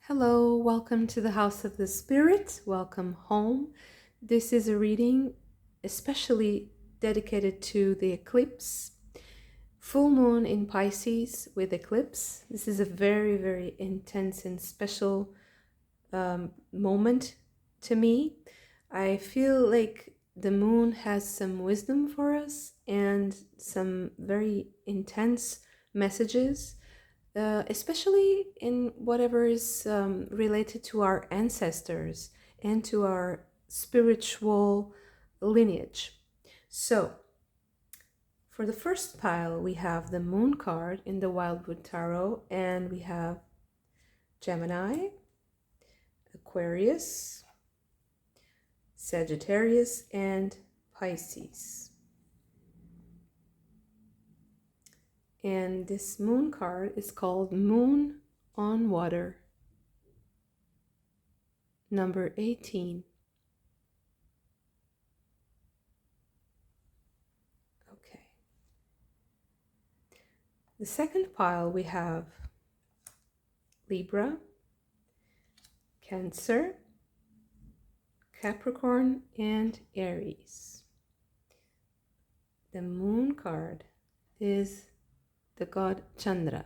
Hello, welcome to the House of the Spirit. Welcome home. This is a reading especially dedicated to the eclipse. Full moon in Pisces with eclipse. This is a very, very intense and special moment to me. I feel like the moon has some wisdom for us and some very intense messages, especially in whatever is related to our ancestors and to our spiritual lineage. So, for the first pile, we have the Moon card in the Wildwood Tarot, and we have Gemini, Aquarius, Sagittarius, and Pisces. And this Moon card is called Moon on Water, number 18. Okay. The second pile we have Libra, Cancer, Capricorn, and Aries. The Moon card is the god Chandra.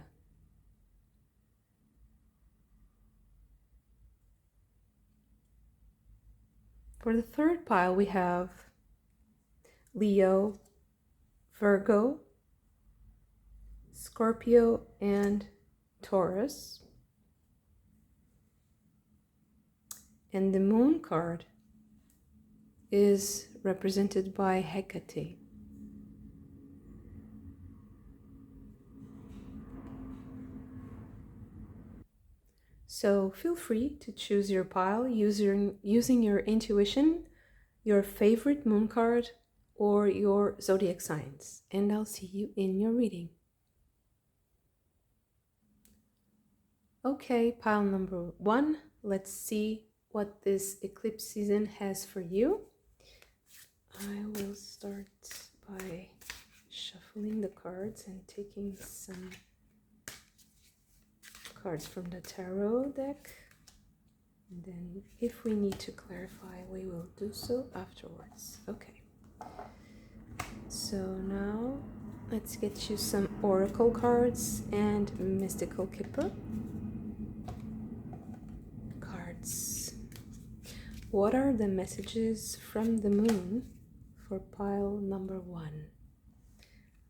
For the third pile, we have Leo, Virgo, Scorpio, and Taurus. And the Moon card is represented by Hecate. So feel free to choose your pile using your intuition, your favorite moon card, or your zodiac signs. And I'll see you in your reading. Okay, pile number 1. Let's see what this eclipse season has for you. I will start by shuffling the cards and taking some cards from the tarot deck, and then if we need to clarify, we will do so afterwards. Okay, so now let's get you some oracle cards and mystical Kipper cards. What are the messages from the moon for pile number 1?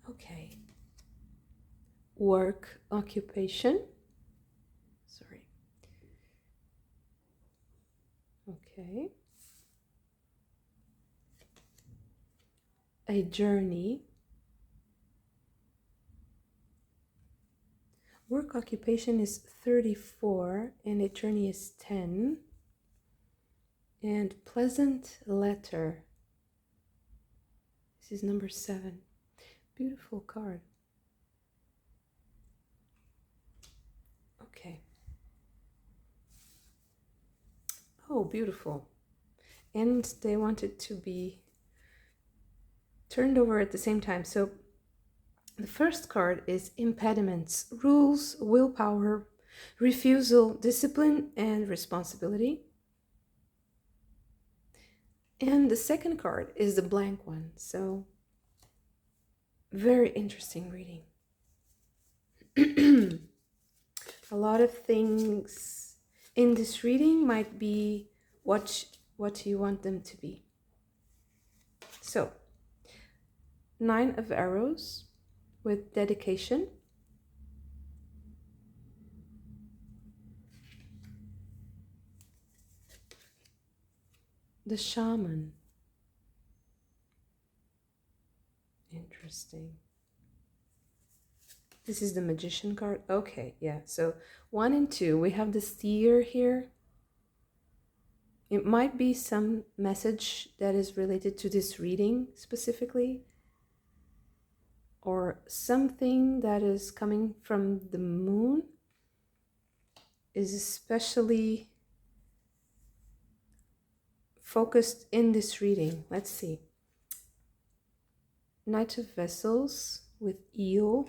Okay, work, occupation. Okay. A journey. Work occupation is 34 and a journey is 10. And pleasant letter. This is number 7. Beautiful card. Okay. Oh, beautiful. And they want it to be turned over at the same time. So the first card is impediments, rules, willpower, refusal, discipline, and responsibility. And the second card is the blank one. So very interesting reading. A lot of things in this reading might be what you want them to be. So, 9 of arrows with dedication. The shaman. Interesting. This is the magician card. Okay, yeah. So 1 and 2, we have the seer here. It might be some message that is related to this reading specifically, or something that is coming from the moon is especially focused in this reading. Let's see. Knight of Vessels with eel.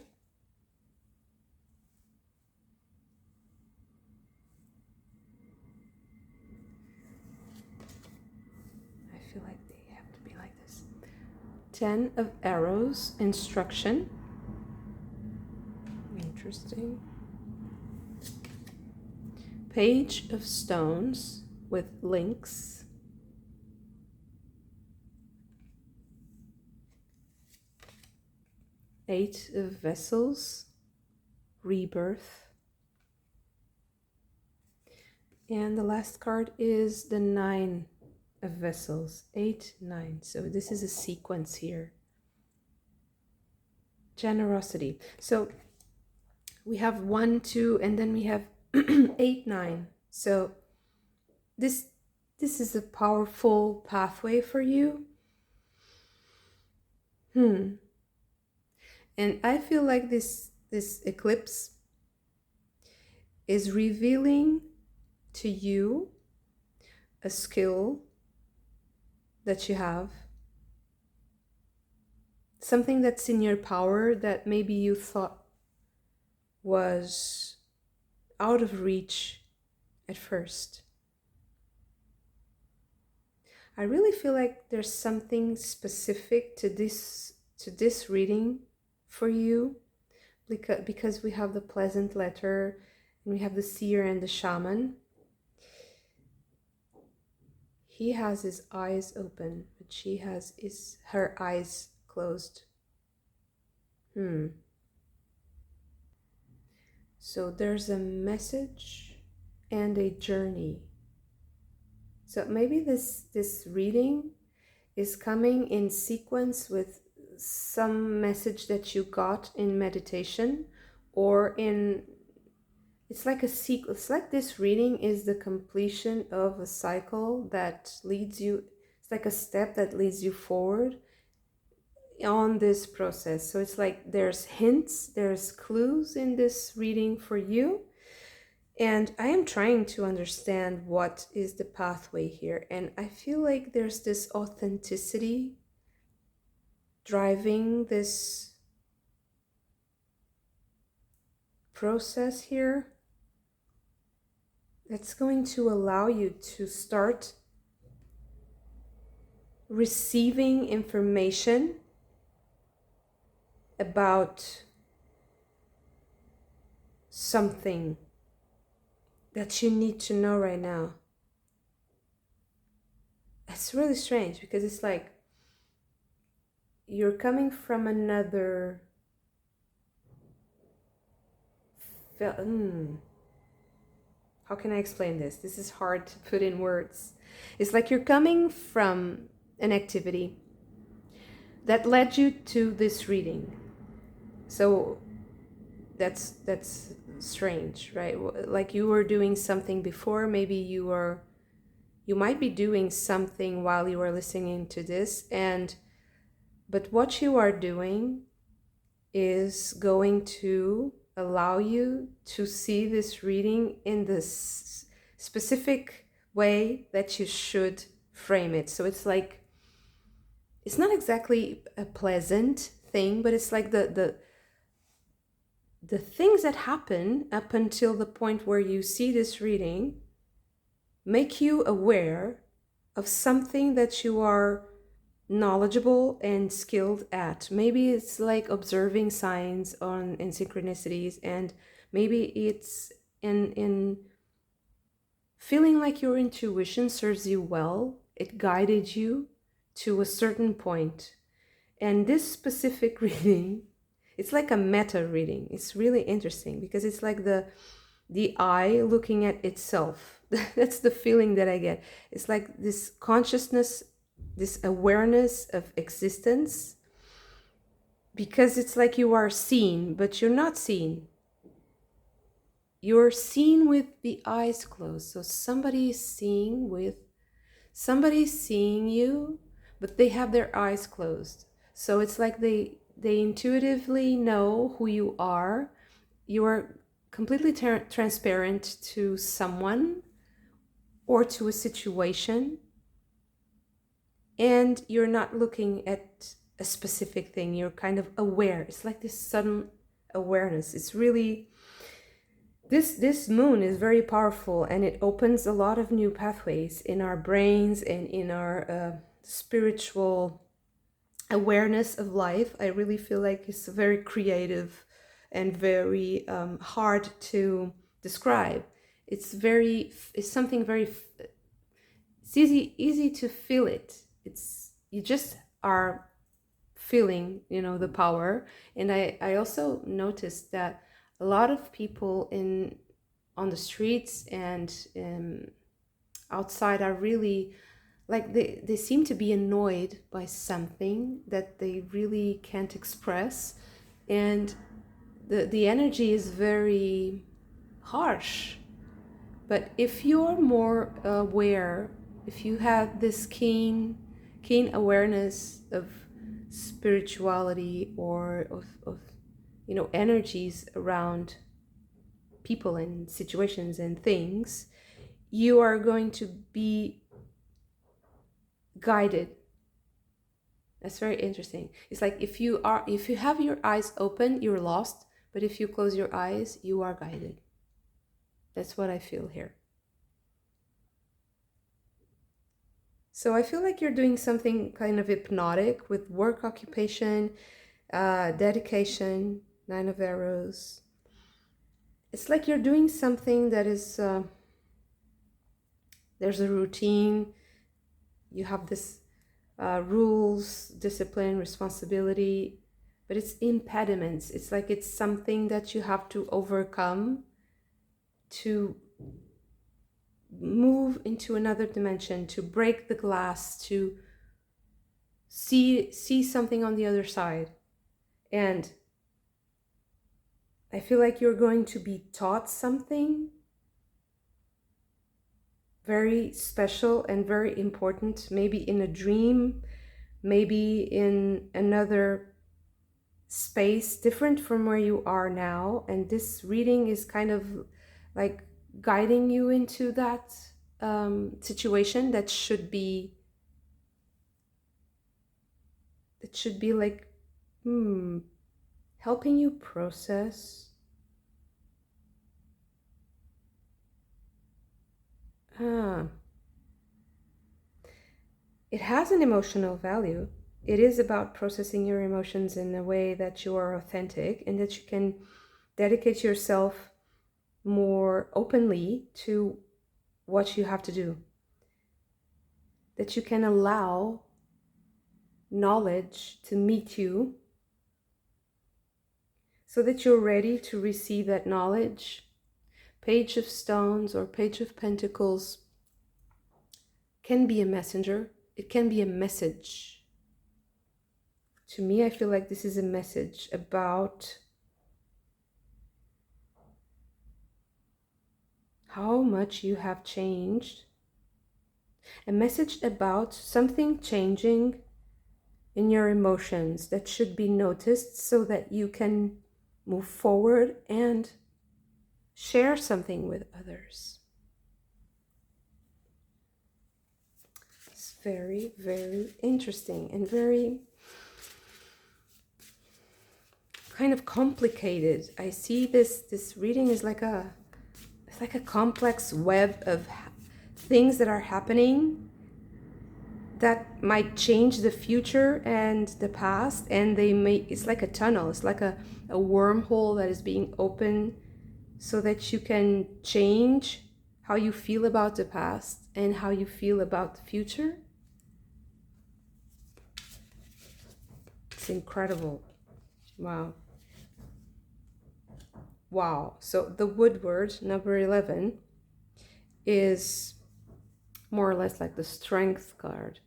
10 of Arrows, instruction. Interesting. Page of Stones with links. Eight of Vessels, rebirth. And the last card is the 9 of Vessels, 8, 9. So this is a sequence here. Generosity. So we have 1, 2, and then we have 8, 9. So this is a powerful pathway for you. And I feel like this eclipse is revealing to you a skill that you have, something that's in your power that maybe you thought was out of reach at first. I really feel like there's something specific to this reading for you, because we have the Pleasant Letter and we have the Seer and the Shaman. He has his eyes open, but she has her eyes closed. So there's a message and a journey. So maybe this reading is coming in sequence with some message that you got in meditation, or in, it's like a sequence. It's like this reading is the completion of a cycle that leads you, it's like a step that leads you forward on this process. So it's like there's hints, there's clues in this reading for you. And I am trying to understand what is the pathway here. And I feel like there's this authenticity driving this process here that's going to allow you to start receiving information about something that you need to know right now. It's really strange because it's like you're coming from another how can I explain this? This is hard to put in words. It's like you're coming from an activity that led you to this reading. So that's strange, right? Like you were doing something before, maybe you might be doing something while you were listening to this, but what you are doing is going to allow you to see this reading in this specific way that you should frame it. So it's like, it's not exactly a pleasant thing, but it's like the things that happen up until the point where you see this reading make you aware of something that you are knowledgeable and skilled at. Maybe it's like observing signs and synchronicities, and maybe it's in feeling like your intuition serves you well. It guided you to a certain point. And this specific reading, it's like a meta reading. It's really interesting because it's like the eye looking at itself. That's the feeling that I get. It's like this consciousness, this awareness of existence, because it's like you are seen, but you're not seen. You're seen with the eyes closed. So somebody's seeing you, but they have their eyes closed. So it's like they intuitively know who you are. You are completely transparent to someone or to a situation, and you're not looking at a specific thing. You're kind of aware. It's like this sudden awareness. It's really, this moon is very powerful, and it opens a lot of new pathways in our brains and in our spiritual awareness of life. I really feel like it's very creative and very hard to describe. It's something very, it's easy to feel it. It's, you just are feeling, the power. And I also noticed that a lot of people in on the streets and outside are really, like, they seem to be annoyed by something that they really can't express. And the energy is very harsh. But if you're more aware, if you have this keen awareness of spirituality, or of energies around people and situations and things, you are going to be guided. That's very interesting. It's like if you have your eyes open, you're lost, but if you close your eyes, you are guided. That's what I feel here. So I feel like you're doing something kind of hypnotic with work, occupation, dedication, Nine of Arrows. It's like you're doing something that is, there's a routine, you have this rules, discipline, responsibility, but it's impediments. It's like it's something that you have to overcome to move into another dimension, to break the glass, to see something on the other side. And I feel like you're going to be taught something very special and very important, maybe in a dream, maybe in another space different from where you are now. And this reading is kind of like guiding you into that situation that should be like helping you process. It has an emotional value. It is about processing your emotions in a way that you are authentic and that you can dedicate yourself more openly to what you have to do. That you can allow knowledge to meet you so that you're ready to receive that knowledge. Page of Stones or Page of Pentacles can be a messenger. It can be a message. To me, I feel like this is a message about how much you have changed. A message about something changing in your emotions that should be noticed so that you can move forward and share something with others. It's very, very interesting and very kind of complicated. I see this reading is like it's like a complex web of things that are happening that might change the future and the past, and it's like a tunnel, it's like a wormhole that is being opened so that you can change how you feel about the past and how you feel about the future. It's incredible. Wow. So the Woodward, number 11, is more or less like the Strength card.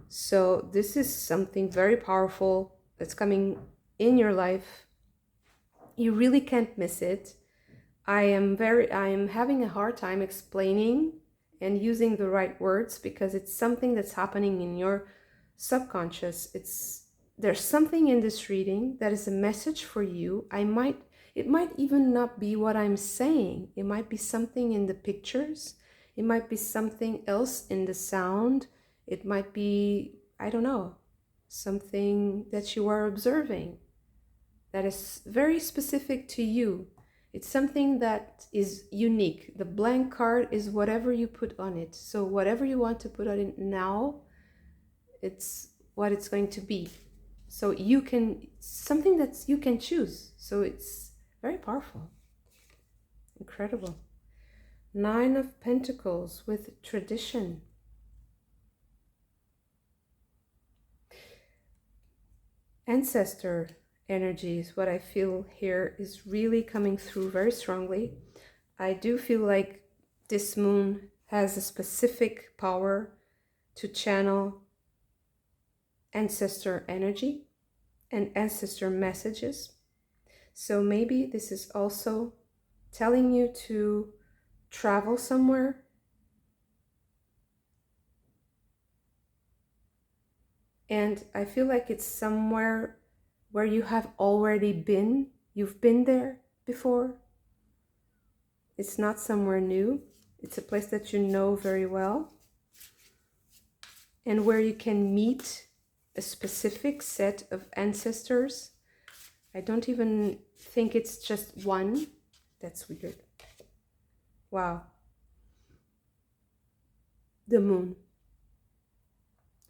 So this is something very powerful that's coming in your life. You really can't miss it. I am having a hard time explaining and using the right words because it's something that's happening in your subconscious. There's something in this reading that is a message for you. It might even not be what I'm saying. It might be something in the pictures. It might be something else in the sound. It might be, I don't know, something that you are observing that is very specific to you. It's something that is unique. The blank card is whatever you put on it. So whatever you want to put on it now, it's what it's going to be. So you can, something that you can choose. So it's very powerful. Incredible. 9 of Pentacles with tradition. Ancestor energies, what I feel here is really coming through very strongly. I do feel like this moon has a specific power to channel ancestor energy and ancestor messages. So maybe this is also telling you to travel somewhere. And I feel like it's somewhere where you have already been. You've been there before. It's not somewhere new. It's a place that you know very well. And where you can meet a specific set of ancestors. I don't even think it's just one. That's weird. Wow. The moon.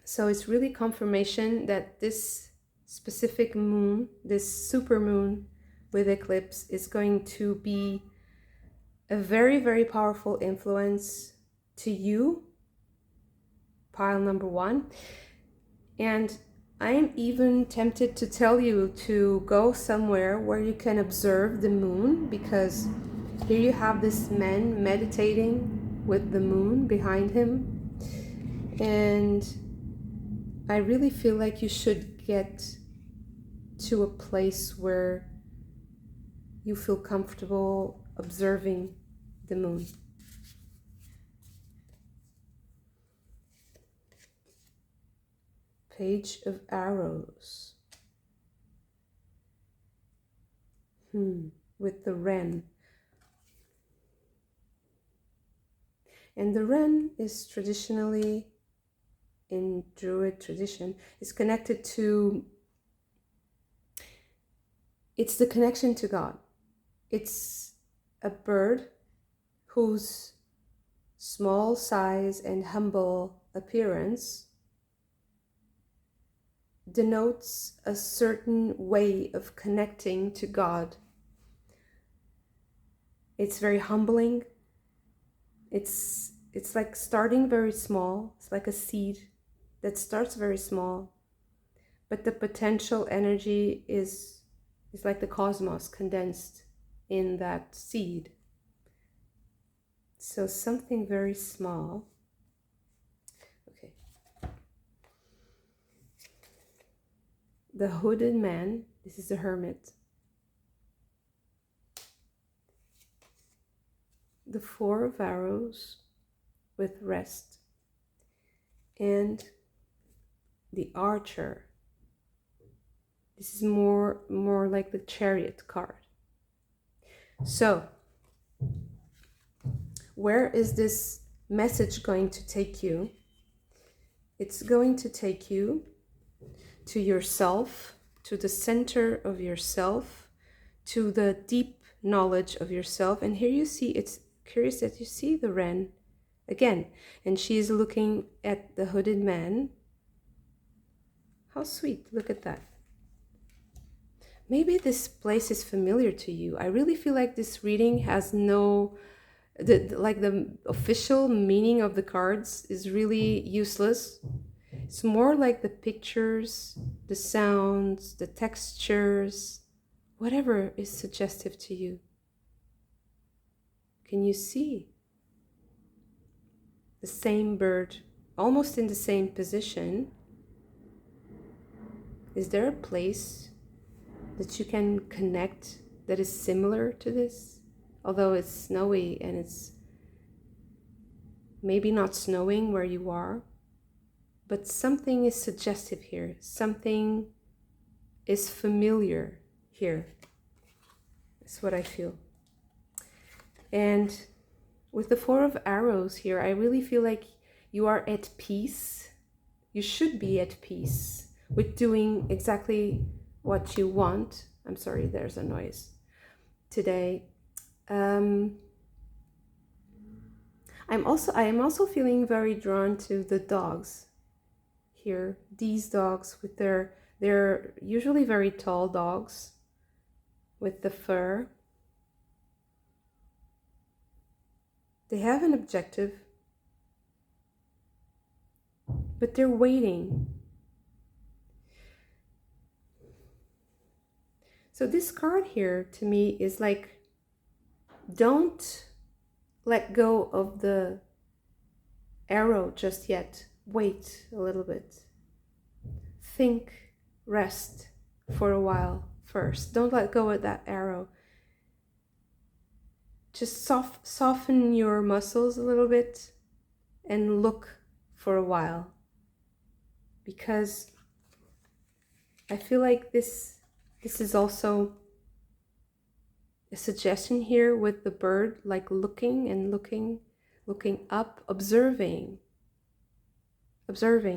So it's really confirmation that this specific moon, this super moon with eclipse, is going to be a very, very powerful influence to you, pile number 1. And I am even tempted to tell you to go somewhere where you can observe the moon, because here you have this man meditating with the moon behind him. And I really feel like you should get to a place where you feel comfortable observing the moon. Page of Arrows. With the wren. And the wren is traditionally, in Druid tradition, is connected to, it's the connection to God. It's a bird whose small size and humble appearance denotes a certain way of connecting to God. It's very humbling. It's like starting very small. It's like a seed that starts very small, but the potential energy is like the cosmos condensed in that seed. So something very small. Okay. The hooded man, this is the hermit. The 4 of Arrows with rest. And the Archer. This is more like the Chariot card. So, where is this message going to take you? It's going to take you to yourself, to the center of yourself, to the deep knowledge of yourself. And here you see, it's curious that you see the wren again, and she is looking at the hooded man. How sweet, look at that. Maybe this place is familiar to you. I really feel like this reading has no, the official meaning of the cards is really useless. It's more like the pictures, the sounds, the textures, whatever is suggestive to you. Can you see the same bird, almost in the same position? Is there a place that you can connect that is similar to this? Although it's snowy and it's maybe not snowing where you are, but something is suggestive here. Something is familiar here. That's what I feel. And with the 4 of Arrows here, I really feel like you are at peace. You should be at peace with doing exactly what you want. I'm sorry, there's a noise today. I am also feeling very drawn to the dogs here. These dogs with they're usually very tall dogs with the fur. They have an objective, but they're waiting. So this card here to me is like, don't let go of the arrow just yet. Wait a little bit. Think, rest for a while first. Don't let go of that arrow. Just soften your muscles a little bit and look for a while. Because I feel like this is also a suggestion here with the bird, like looking and looking up, observing.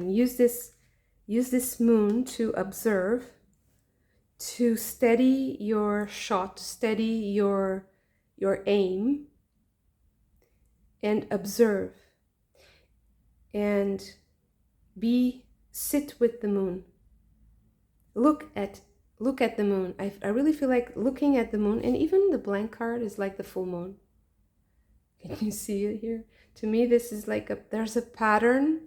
Use this moon to observe, to steady your shot, steady your aim, and observe, and sit with the moon. Look at the moon. I really feel like looking at the moon, and even the blank card is like the full moon. Can you see it here? To me, this is like there's a pattern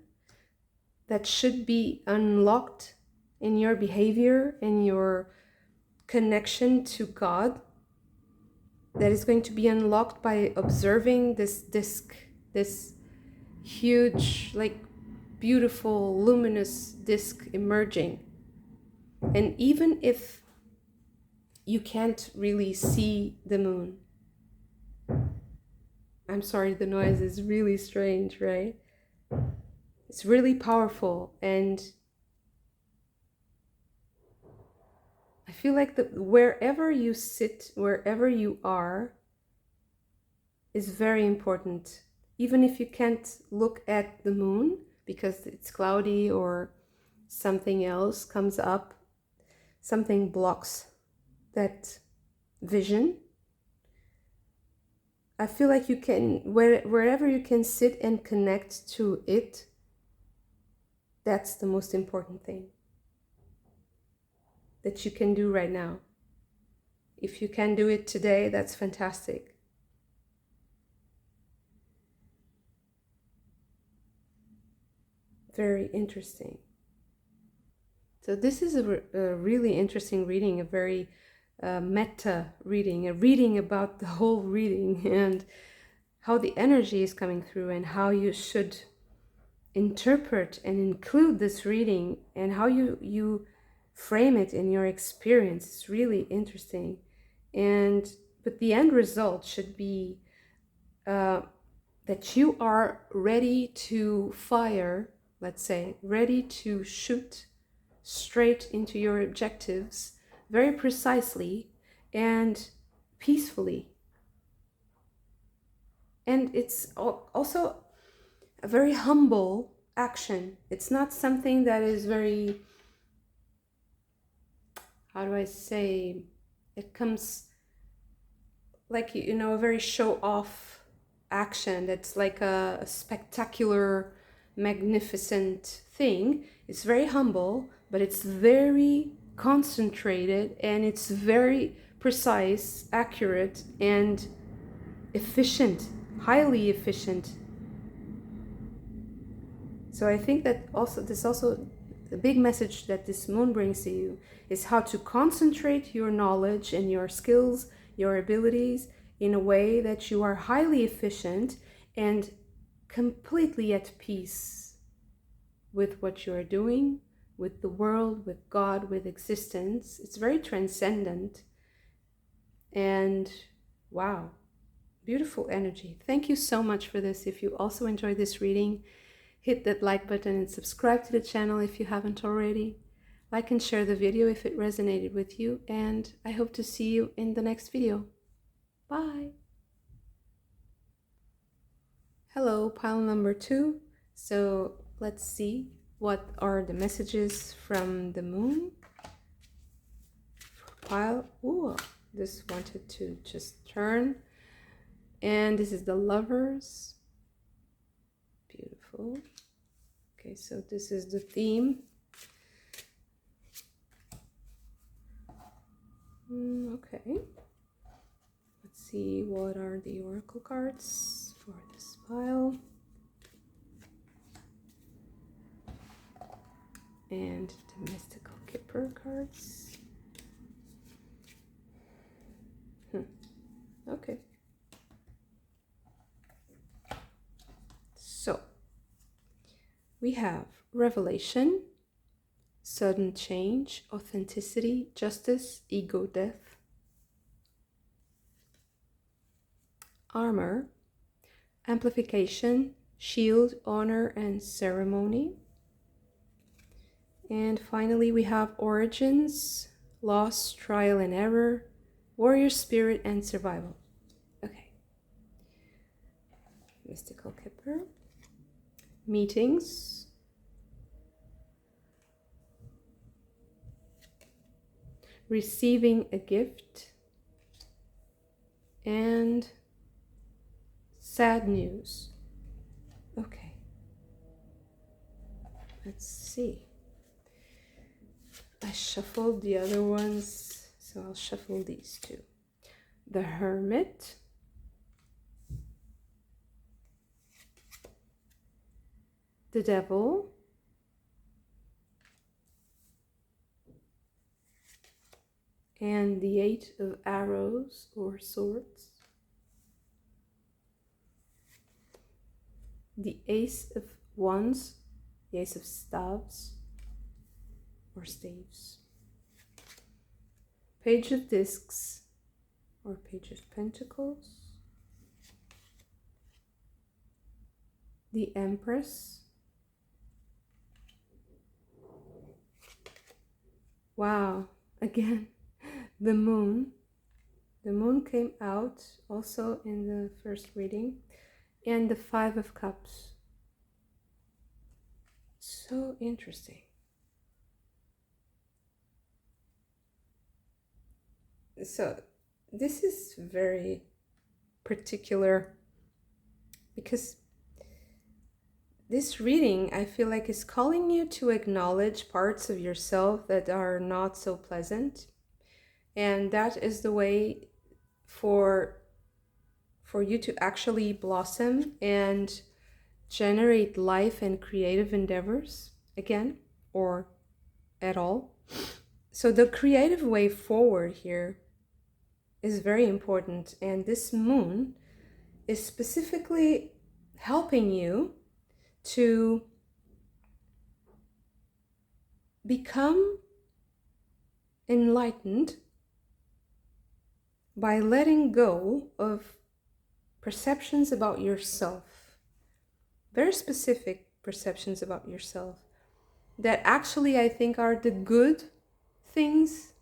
that should be unlocked in your behavior, in your connection to God, that is going to be unlocked by observing this disc, this huge, like beautiful, luminous disc emerging. And even if you can't really see the moon, I'm sorry, the noise is really strange, right? It's really powerful, and I feel like wherever you sit, wherever you are, is very important. Even if you can't look at the moon because it's cloudy or something else comes up, something blocks that vision, I feel like you can, wherever you can sit and connect to it, that's the most important thing that you can do right now. If you can do it today, that's fantastic. Very interesting. So this is a really interesting reading, a very meta reading, a reading about the whole reading and how the energy is coming through and how you should interpret and include this reading and how you frame it in your experience. It's really interesting. But the end result should be that you are ready to fire, let's say, ready to shoot straight into your objectives very precisely and peacefully. And it's also a very humble action. It's not something that is very, how do I say, it comes like, you know, a very show-off action that's like a spectacular, magnificent thing. It's very humble, but it's very concentrated, and it's very precise, accurate, and efficient, highly efficient. So I think that also the big message that this moon brings to you is how to concentrate your knowledge and your skills, your abilities in a way that you are highly efficient and completely at peace with what you are doing, with the world, with God, with existence. It's very transcendent. And wow, beautiful energy. Thank you so much for this. If you also enjoyed this reading, hit that like button and subscribe to the channel if you haven't already. Like and share the video if it resonated with you, and I hope to see you in the next video. Bye! Hello, pile number 2. So let's see what are the messages from the moon. Pile, ooh, this wanted to just turn. And this is the Lovers. Beautiful. Okay, so this is the theme. Okay. Let's see, what are the oracle cards for this pile? And the mystical Kipper cards. Okay. So, we have revelation, sudden change, authenticity, justice, ego, death. Armor, amplification, shield, honor, and ceremony. And finally, we have origins, loss, trial and error, warrior spirit, and survival. Okay. Mystical Kipper. Meetings. Receiving a gift. And sad news. Okay. Let's see. I shuffled the other ones, so I'll shuffle these two. The Hermit. The Devil. And the Eight of Arrows or Swords. The Ace of Wands, the Ace of Staves or Staves. Page of Discs or Page of Pentacles. The Empress. Wow, again, the Moon. The Moon came out also in the first reading. And the Five of Cups. So interesting. So this is very particular because this reading, I feel like, is calling you to acknowledge parts of yourself that are not so pleasant. And that is the way for you to actually blossom and generate life and creative endeavors again, or at all. So the creative way forward here is very important, and this moon is specifically helping you to become enlightened by letting go of perceptions about yourself, very specific perceptions about yourself that actually I think are the good things.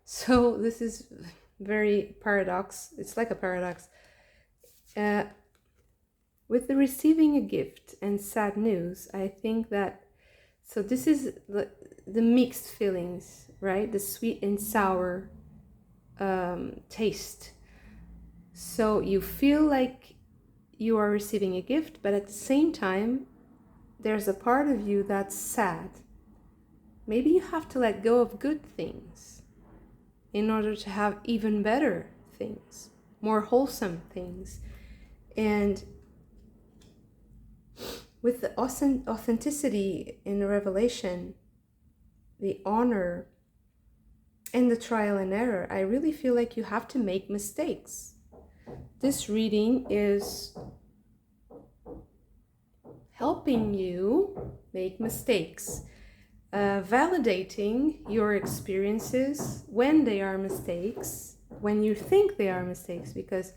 So this is very paradox. It's like a paradox. With the receiving a gift and sad news, I think that, so this is the mixed feelings, right? The sweet and sour taste. So you feel like you are receiving a gift, but at the same time, there's a part of you that's sad. Maybe you have to let go of good things in order to have even better things, more wholesome things. And with the authenticity in the revelation, the honor, and the trial and error, I really feel like you have to make mistakes. This reading is helping you make mistakes, validating your experiences when they are mistakes, when you think they are mistakes, because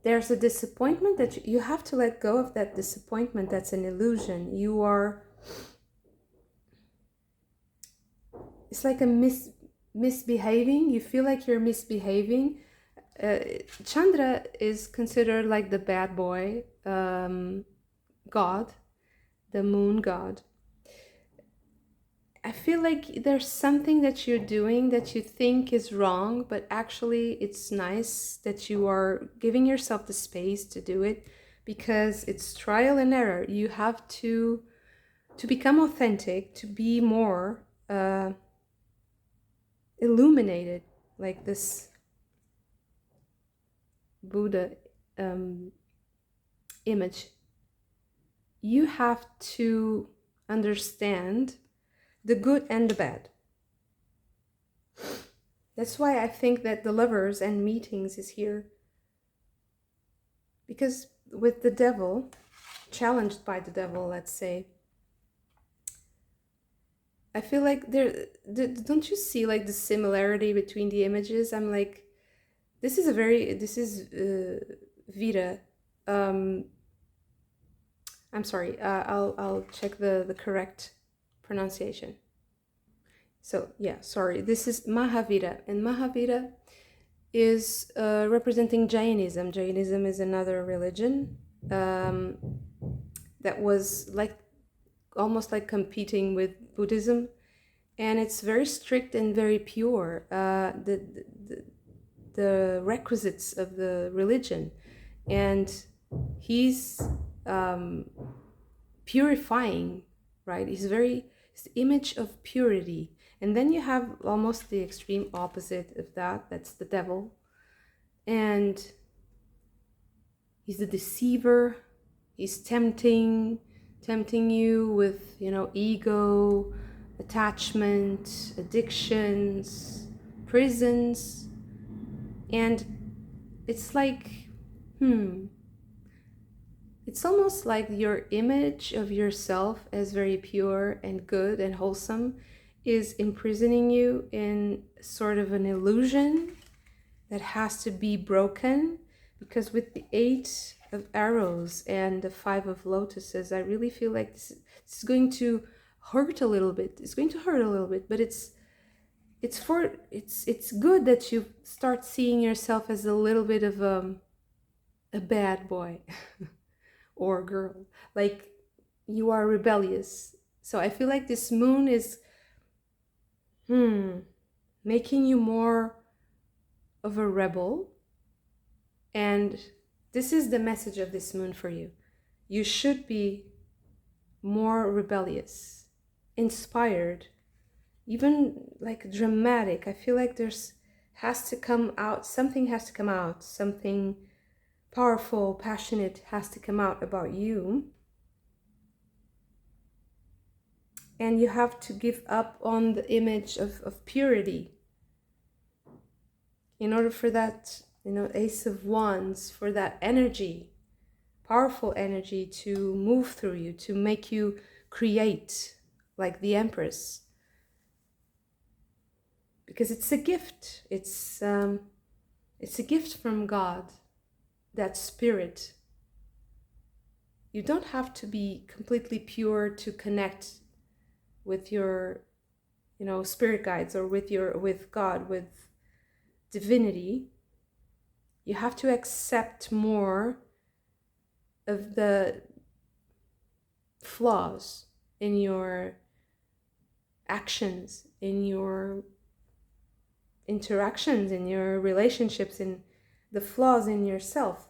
there's a disappointment that you have to let go of. That disappointment, that's an illusion. You are, it's like a misbehaving. You feel like you're misbehaving. Chandra is considered like the bad boy god, the moon god. I feel like there's something that you're doing that you think is wrong, but actually it's nice that you are giving yourself the space to do it, because it's trial and error. You have to to become authentic, to be more illuminated, like this Buddha image, you have to understand the good and the bad. That's why I think that the lovers and meetings is here. Because with the devil, challenged by the devil, let's say, I feel like don't you see like the similarity between the images? I'm like, this is Vita. I'm sorry, I'll check the correct pronunciation. So yeah, sorry, this is Mahavira, and Mahavira is representing Jainism. Jainism is another religion that was like almost like competing with Buddhism, and it's very strict and very pure. The requisites of the religion, and he's purifying, right? It's the image of purity. And then you have almost the extreme opposite of that. That's the devil. And he's the deceiver. He's tempting you with, ego, attachment, addictions, prisons. And it's like, it's almost like your image of yourself as very pure and good and wholesome is imprisoning you in sort of an illusion that has to be broken. Because with the 8 of arrows and the 5 of lotuses, I really feel like this is going to hurt a little bit. It's going to hurt a little bit, but it's good that you start seeing yourself as a little bit of a bad boy or girl. Like, you are rebellious. So I feel like this moon is making you more of a rebel. And this is the message of this moon for you. You should be more rebellious, inspired, even like dramatic. I feel like has to come out, something powerful, passionate has to come out about you. And you have to give up on the image of purity in order for that, Ace of Wands, for that energy, powerful energy to move through you, to make you create like the Empress. Because it's a gift. It's a gift from God, that spirit. You don't have to be completely pure to connect with your, spirit guides, or with God, with divinity. You have to accept more of the flaws in your actions, in your interactions, in your relationships, in the flaws in yourself.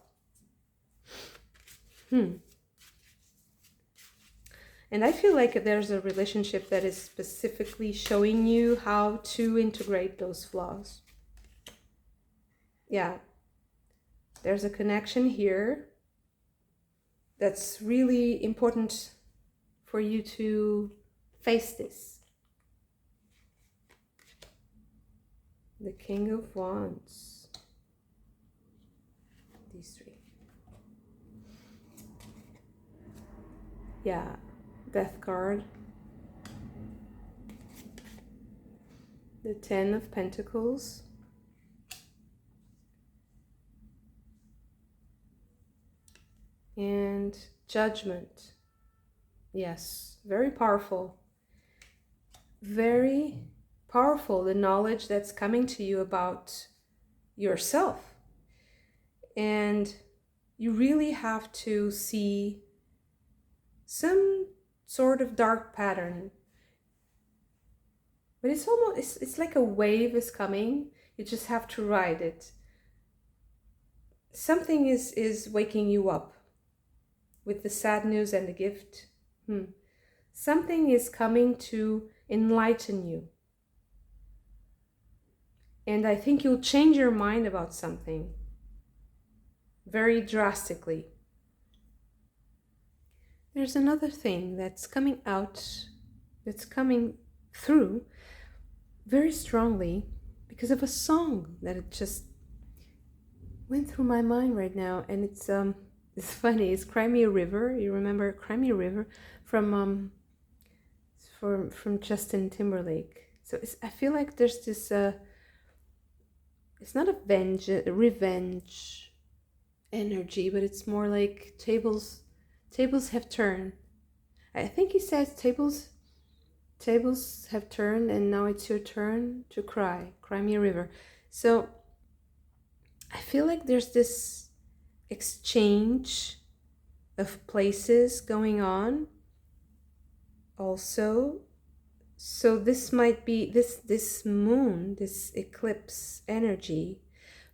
And I feel like there's a relationship that is specifically showing you how to integrate those flaws. Yeah, there's a connection here that's really important for you to face this. The King of Wands. These 3. Yeah, Death card. The 10 of Pentacles. And Judgment. Yes, very powerful. Very powerful, the knowledge that's coming to you about yourself. And you really have to see some sort of dark pattern. But it's like a wave is coming. You just have to ride it. Something is waking you up with the sad news and the gift. Something is coming to enlighten you. And I think you'll change your mind about something very drastically. There's another thing that's coming out, that's coming through very strongly because of a song that it just went through my mind right now, and it's funny. It's Cry Me a River. You remember Cry Me a River from Justin Timberlake. So I feel like there's this it's not a revenge energy, but it's more like tables have turned. I think he says tables have turned, and now it's your turn to cry me a river. So I feel like there's this exchange of places going on also. So this might be this moon, this eclipse energy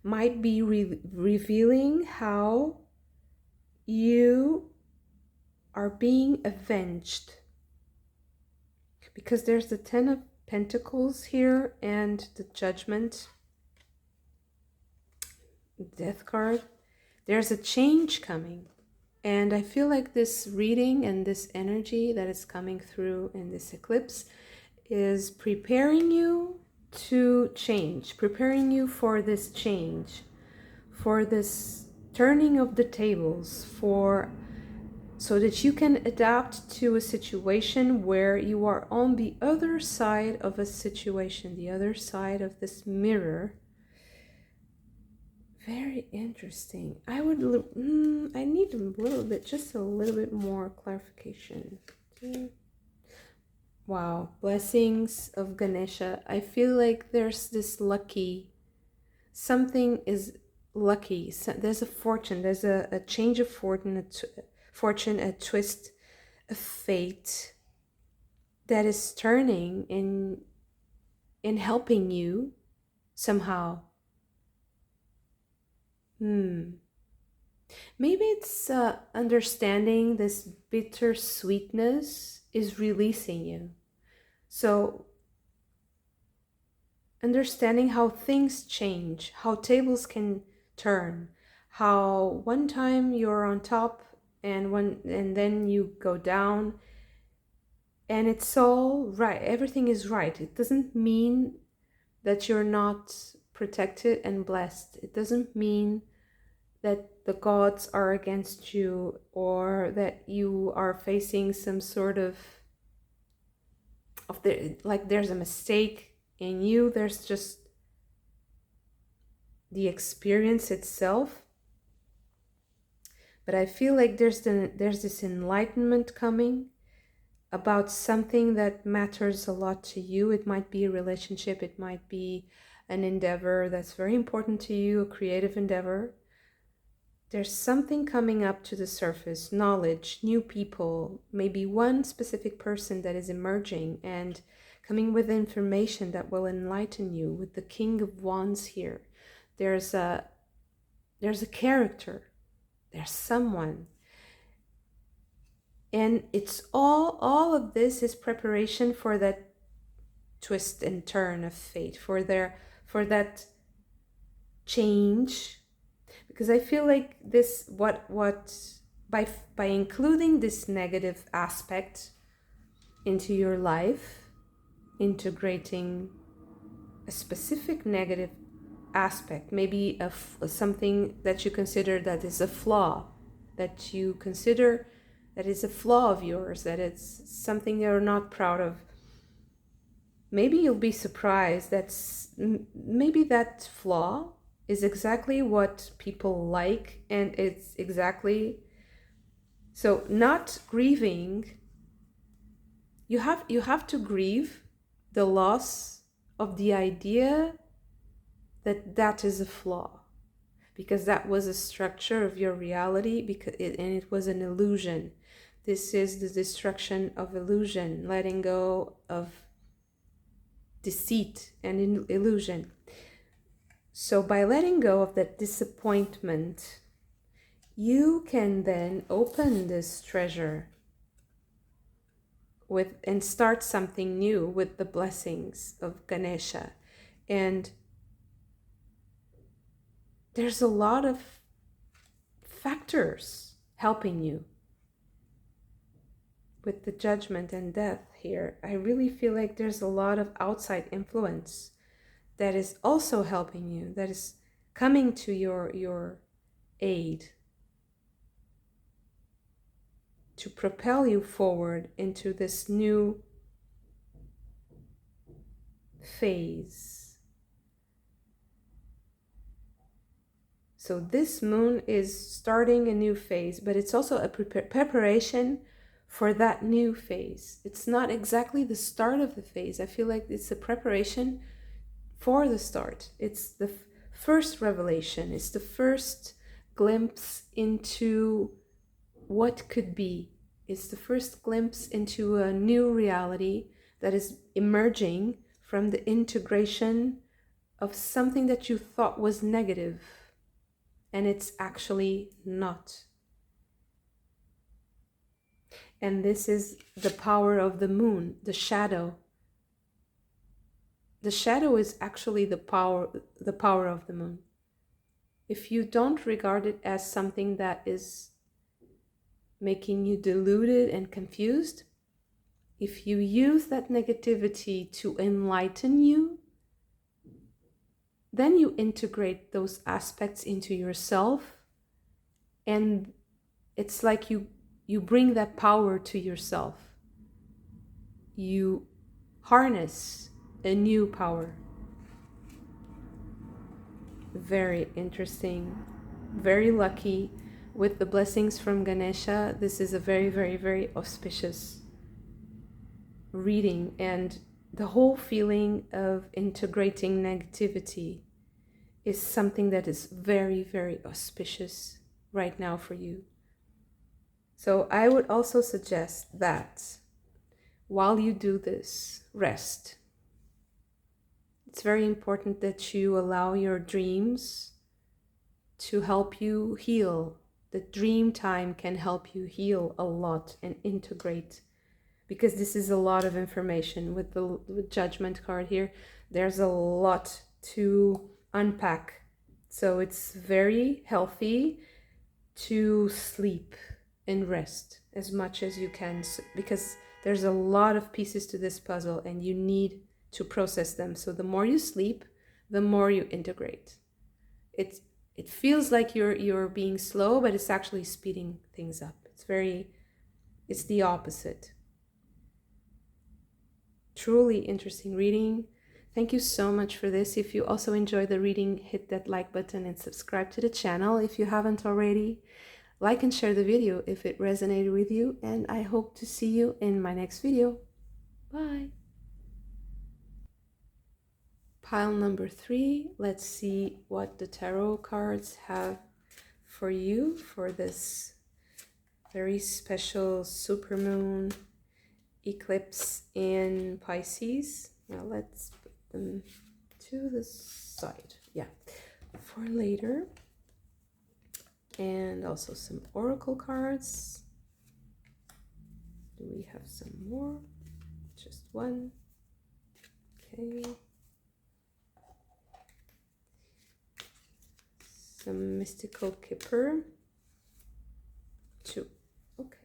might be revealing how you are being avenged, because there's the 10 of Pentacles here and the Judgment, Death card. There's a change coming, and I feel like this reading and this energy that is coming through in this eclipse is preparing you to change, preparing you for this change, for this turning of the tables, so that you can adapt to a situation where you are on the other side of a situation, the other side of this mirror. Very interesting. I need just a little bit more clarification. Wow, blessings of Ganesha. I feel like there's this something is lucky. So there's a fortune, there's a change of fortune, a twist of fate that is turning in helping you somehow. Maybe it's understanding this bittersweetness is releasing you. So understanding how things change, how tables can turn, how one time you're on top and then you go down, and it's all right. Everything is right. It doesn't mean that you're not protected and blessed. It doesn't mean that the gods are against you or that you are facing some sort of like there's a mistake in you. There's just the experience itself. But I feel like there's this enlightenment coming about something that matters a lot to you. It might be a relationship, it might be an endeavor that's very important to you, a creative endeavor. There's something coming up to the surface, knowledge, new people, maybe one specific person that is emerging and coming with information that will enlighten you. With the King of Wands here, there's a character, there's someone. And it's all of this is preparation for that twist and turn of fate, for that change. Because I feel like this, by including this negative aspect into your life, integrating a specific negative aspect, maybe something that you consider that is a flaw, that you consider that is a flaw of yours, that it's something you're not proud of. Maybe you'll be surprised that maybe that flaw is exactly what people like, and it's exactly so. Not grieving, you have to grieve the loss of the idea that is a flaw, because that was a structure of your reality, and it was an illusion. This is the destruction of illusion, letting go of deceit and illusion. So by letting go of that disappointment, you can then open this treasure with and start something new with the blessings of Ganesha. And there's a lot of factors helping you with the judgment and death here. I really feel like there's a lot of outside influence that is also helping you, that is coming to your aid to propel you forward into this new phase. So this moon is starting a new phase, but it's also a preparation for that new phase. It's not exactly the start of the phase. I feel like it's a preparation for the start. It's the first revelation. It's the first glimpse into what could be. It's the first glimpse into a new reality that is emerging from the integration of something that you thought was negative, and it's actually not. And this is the power of the moon, the shadow. The shadow is actually the power of the moon. If you don't regard it as something that is making you deluded and confused, if you use that negativity to enlighten you, then you integrate those aspects into yourself, and it's like you bring that power to yourself. You harness a new power. Very interesting, very lucky. With the blessings from Ganesha, this is a very, very, very auspicious reading, and the whole feeling of integrating negativity is something that is very, very auspicious right now for you. So I would also suggest that while you do this, rest. It's very important that you allow your dreams to help you heal. The dream time can help you heal a lot and integrate, because this is a lot of information with the judgment card here. There's a lot to unpack. So it's very healthy to sleep and rest as much as you can, because there's a lot of pieces to this puzzle and you need to process them. So the more you sleep, the more you integrate. It feels like you're being slow, but it's actually speeding things up. It's the opposite. Truly interesting reading. Thank you so much for this. If you also enjoyed the reading, hit that like button and subscribe to the channel if you haven't already. Like and share the video if it resonated with you, and I hope to see you in my next video. Bye. Pile number 3. Let's see what the tarot cards have for you for this very special supermoon eclipse in Pisces. Now let's put them to the side. Yeah, for later. And also some oracle cards. Do we have some more? Just one. Okay. Some mystical Kipper. 2. Okay.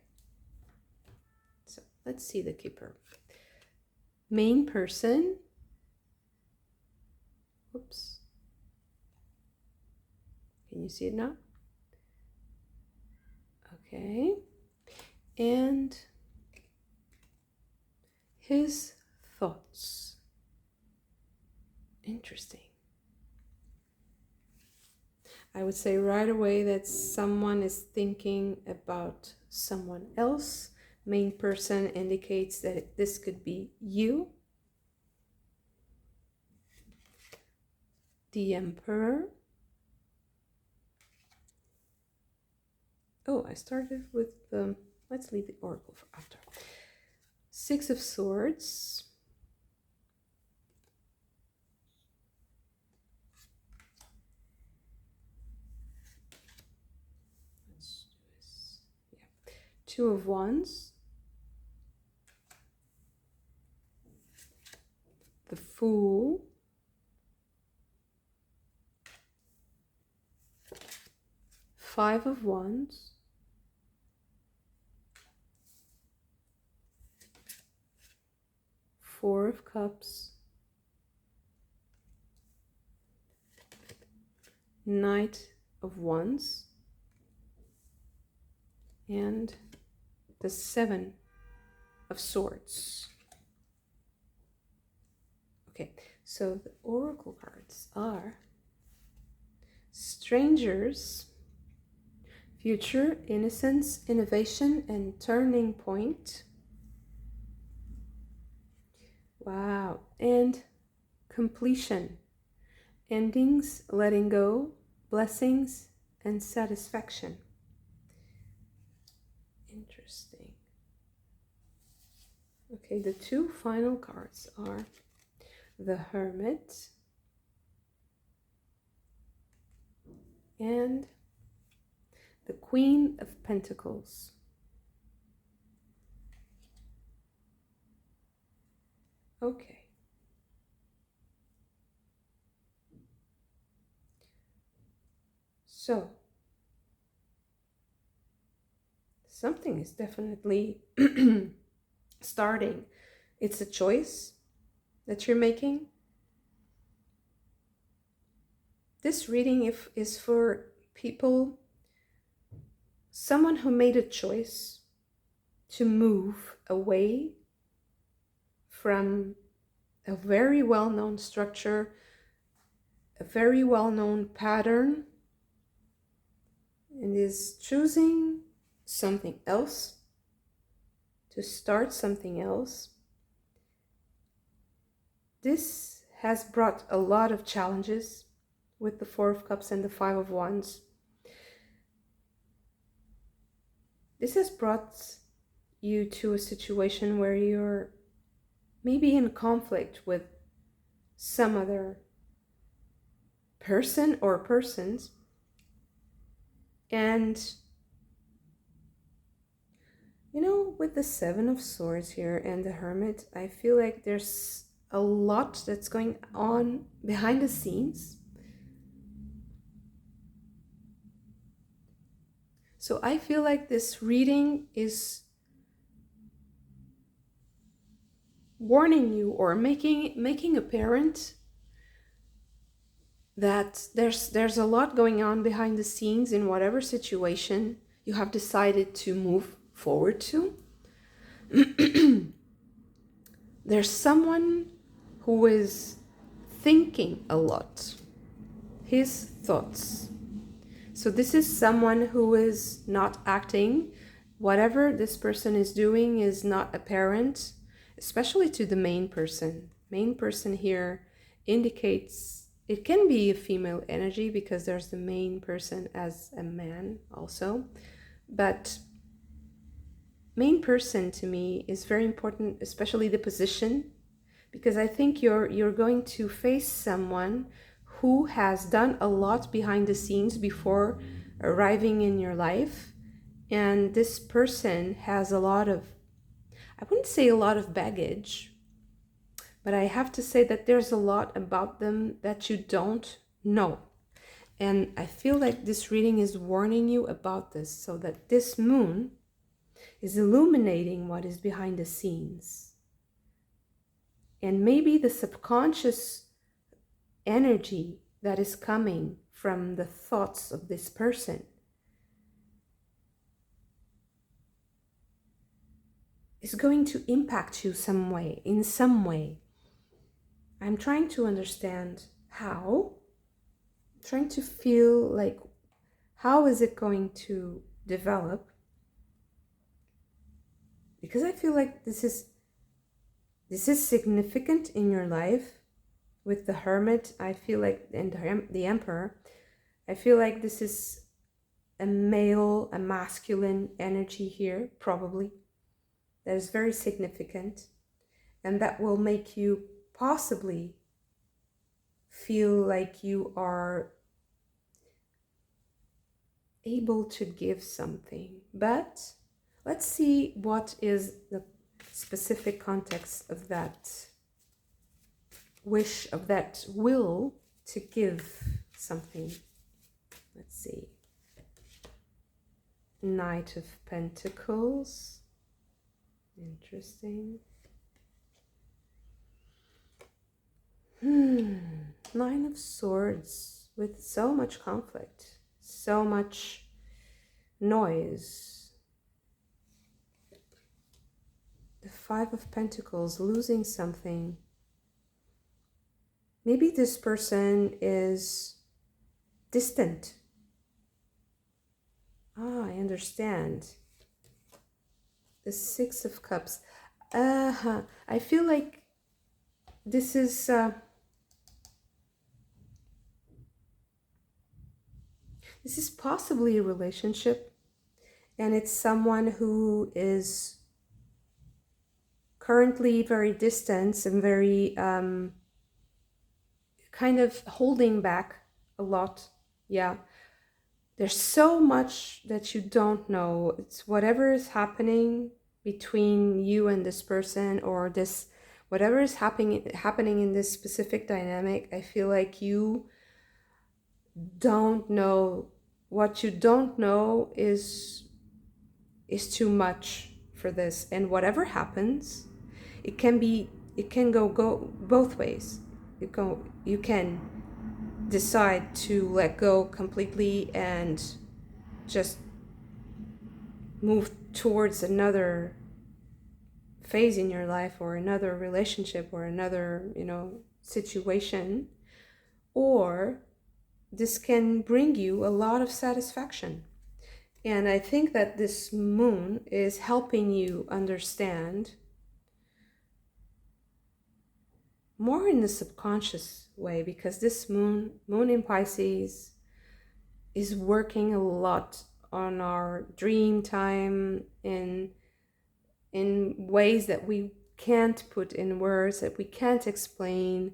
So let's see the Kipper. Main person. Oops. Can you see it now? Okay. And his thoughts. Interesting. I would say right away that someone is thinking about someone else. Main person indicates that this could be you. The Emperor. Oh, I started with the... Let's leave the Oracle for after. 6 of Swords. Let's do this. Yeah. 2 of Wands. Fool, Five of Wands, Four of Cups, Knight of Wands, and the Seven of Swords. Okay, so the oracle cards are Strangers, Future, Innocence, Innovation, and Turning Point. Wow, and Completion, Endings, Letting Go, Blessings, and Satisfaction. Interesting. Okay, the two final cards are the Hermit and the Queen of Pentacles. Okay. So, something is definitely starting. It's a choice that you're making. This reading is for people, someone who made a choice to move away from a very well-known structure, a very well-known pattern, and is choosing something else, to start something else. This has brought a lot of challenges with the Four of Cups and the Five of Wands. This has brought you to a situation where you're maybe in conflict with some other person or persons. And, you know, with the Seven of Swords here and the Hermit, I feel like there's a lot that's going on behind the scenes. So I feel like this reading is warning you or making apparent that there's a lot going on behind the scenes in whatever situation you have decided to move forward to. There's someone who is thinking a lot, his thoughts. So this is someone who is not acting. Whatever this person is doing is not apparent, especially to the main person. Main person here indicates it can be a female energy because there's the main person as a man also. But main person to me is very important, especially the position, because I think you're going to face someone who has done a lot behind the scenes before arriving in your life. And this person has a lot of, I wouldn't say a lot of baggage, but I have to say that there's a lot about them that you don't know. And I feel like this reading is warning you about this, so that this moon is illuminating what is behind the scenes. And maybe the subconscious energy that is coming from the thoughts of this person is going to impact you some way, in some way. I'm trying to understand how, trying to feel like how is it going to develop, because I feel like this is significant in your life. With the Hermit, I feel like, and the Emperor, I feel like this is a male, a masculine energy here, probably, that is very significant, and that will make you possibly feel like you are able to give something. But let's see what is the specific context of that. wish, of that will to give something. Let's see. Knight of Pentacles. Interesting. Nine of Swords with so much conflict, so much noise. The Five of Pentacles, losing something. Maybe this person is distant. Ah, I understand. The Six of Cups. I feel like this is possibly a relationship, and it's someone who is currently very distant and very kind of holding back a lot. Yeah, there's so much that you don't know. It's whatever is happening between you and this person, or this whatever is happening in this specific dynamic. I feel like you don't know. What you don't know is too much for this, and whatever happens, it can go both ways. You can decide to let go completely and just move towards another phase in your life, or another relationship, or another, situation, or this can bring you a lot of satisfaction. And I think that this moon is helping you understand more in the subconscious way, because this moon in Pisces is working a lot on our dream time in ways that we can't put in words, that we can't explain.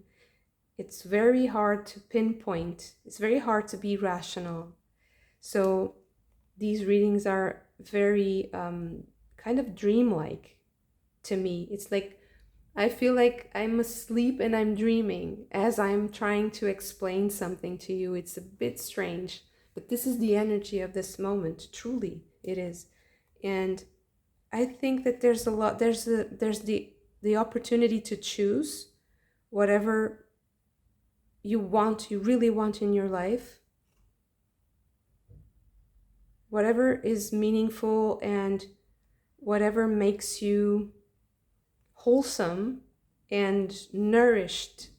It's very hard to pinpoint. It's very hard to be rational. So these readings are very kind of dreamlike to me. It's like I feel like I'm asleep and I'm dreaming as I'm trying to explain something to you. It's a bit strange, but this is the energy of this moment. Truly, it is. And I think that there's the opportunity to choose whatever you really want in your life, whatever is meaningful and whatever makes you wholesome and nourished.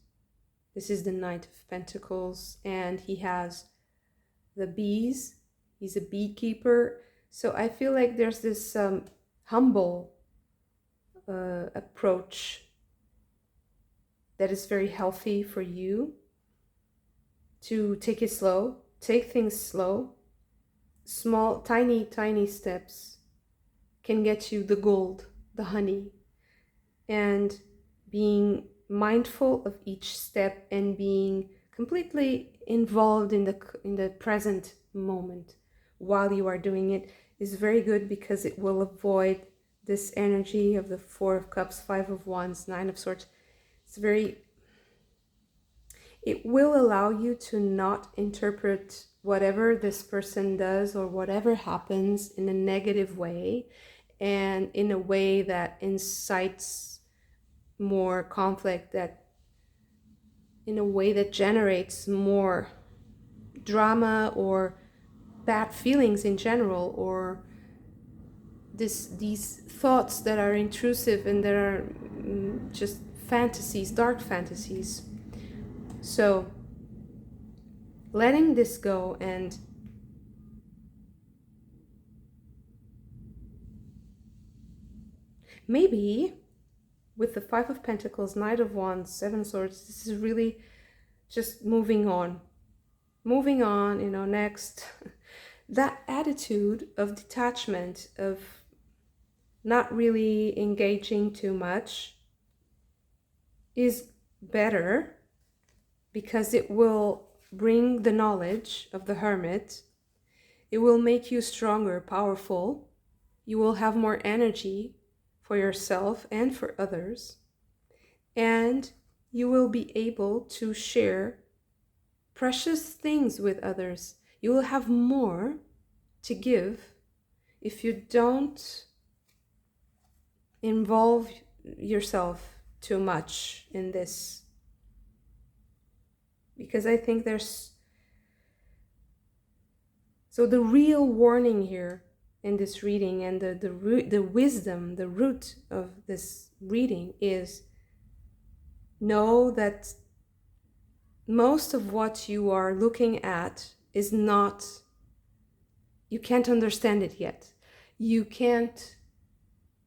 This is the Knight of Pentacles, and he has the bees. He's a beekeeper. So I feel like there's this humble approach that is very healthy for you, to take it slow, take things slow. Small, tiny steps can get you the gold, the honey. And being mindful of each step and being completely involved in the present moment while you are doing it is very good, because it will avoid this energy of the Four of Cups, Five of Wands, Nine of Swords. It will allow you to not interpret whatever this person does or whatever happens in a negative way, and in a way that incites more conflict, that in a way that generates more drama or bad feelings in general, or these thoughts that are intrusive and that are just fantasies, dark fantasies. So letting this go, and maybe with the Five of Pentacles, Knight of Wands, Seven of Swords, this is really just moving on, next. That attitude of detachment, of not really engaging too much, is better, because it will bring the knowledge of the Hermit. It will make you stronger, powerful. You will have more energy for yourself and for others. And you will be able to share precious things with others. You will have more to give if you don't involve yourself too much in this. Because I think there's... So the real warning here in this reading, and the wisdom, the root of this reading is, know that most of what you are looking at is not... You can't understand it yet. You can't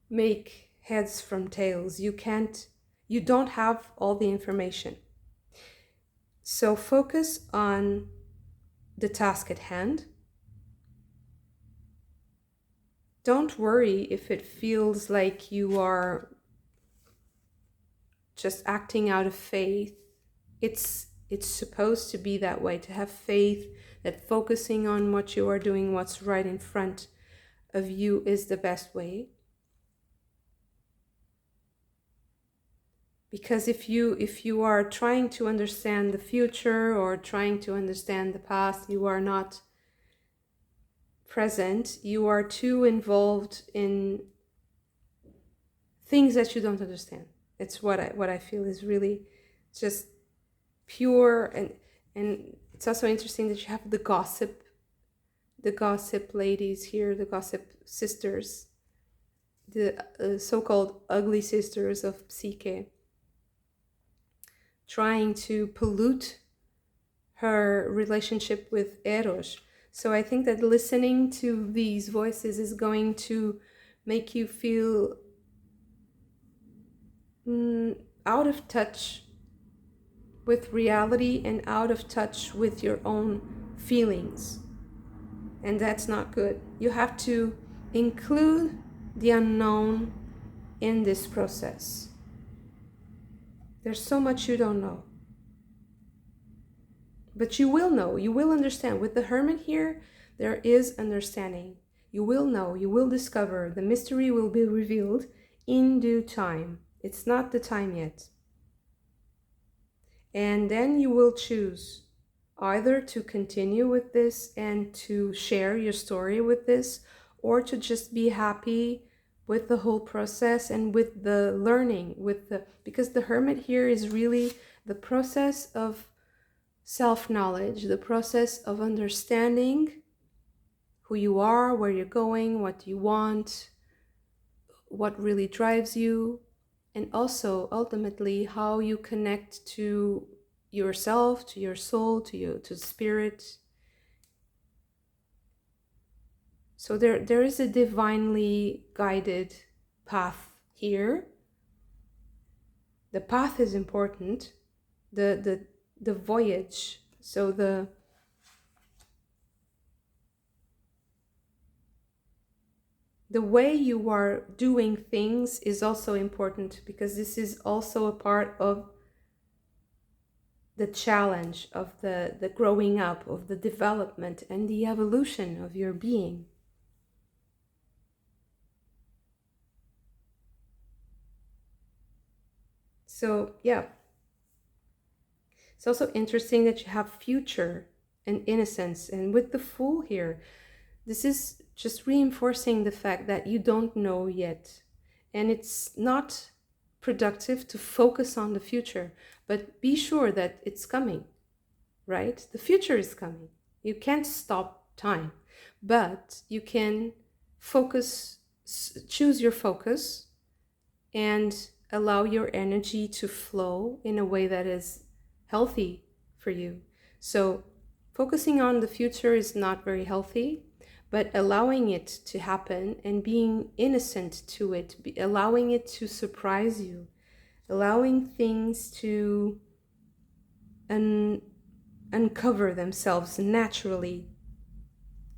make heads from tails. You don't have all the information. So focus on the task at hand. Don't worry if it feels like you are just acting out of faith. It's supposed to be that way, to have faith that focusing on what you are doing, what's right in front of you, is the best way. Because if you are trying to understand the future or trying to understand the past, you are not present. You are too involved in things that you don't understand. It's what I feel is really just pure. And it's also interesting that you have the gossip ladies here, the gossip sisters, the so-called ugly sisters of Psyche, trying to pollute her relationship with Eros. So I think that listening to these voices is going to make you feel out of touch with reality and out of touch with your own feelings. And that's not good. You have to include the unknown in this process. There's so much you don't know. But you will know, you will understand. With the Hermit here, there is understanding. You will know, you will discover. The mystery will be revealed in due time. It's not the time yet. And then you will choose either to continue with this and to share your story with this, or to just be happy with the whole process and with the learning, because the Hermit here is really the process of self-knowledge, the process of understanding who you are, where you're going, what you want, what really drives you, and also ultimately how you connect to yourself, to your soul, to spirit. So there is a divinely guided path here. The path is important, the voyage. So the way you are doing things is also important, because this is also a part of the challenge of the growing up, of the development and the evolution of your being. So yeah, it's also interesting that you have future and innocence. And with the Fool here, this is just reinforcing the fact that you don't know yet. And it's not productive to focus on the future, but be sure that it's coming, right? The future is coming. You can't stop time, but you can focus, choose your focus, and allow your energy to flow in a way that is healthy for you. So focusing on the future is not very healthy, but allowing it to happen and being innocent to it, allowing it to surprise you, allowing things to uncover themselves naturally.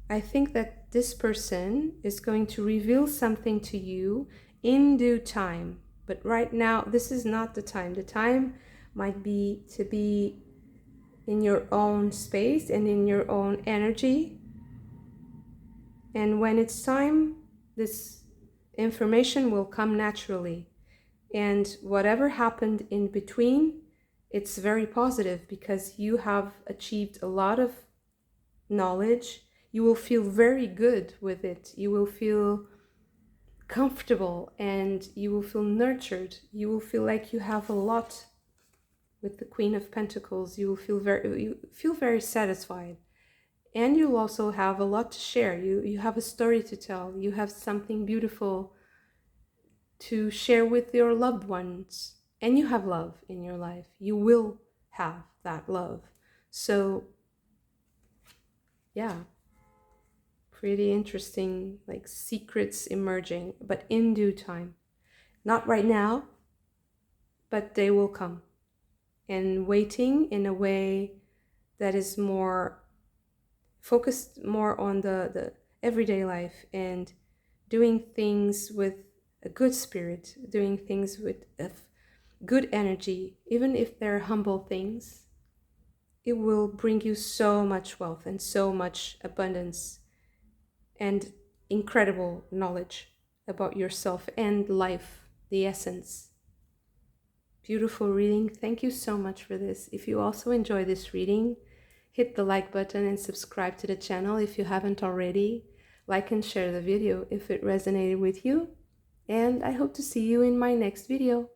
I think that this person is going to reveal something to you in due time. But right now, this is not the time. The time might be to be in your own space and in your own energy. And when it's time, this information will come naturally. And whatever happened in between it's very positive because you have achieved a lot of knowledge. You will feel very good with it. You will feel comfortable and you will feel nurtured. You will feel like you have a lot. With the Queen of Pentacles, you feel very satisfied. And you'll also have a lot to share. You have a story to tell. You have something beautiful to share with your loved ones. And you have love in your life. You will have that love. So yeah, pretty interesting, like secrets emerging, but in due time. Not right now, but they will come. And waiting in a way that is more focused more on the everyday life and doing things with a good spirit, doing things with a good energy, even if they're humble things. It will bring you so much wealth and so much abundance and incredible knowledge about yourself and life, the essence. Beautiful reading. Thank you so much for this. If you also enjoy this reading, hit the like button and subscribe to the channel if you haven't already. Like and share the video if it resonated with you. And I hope to see you in my next video.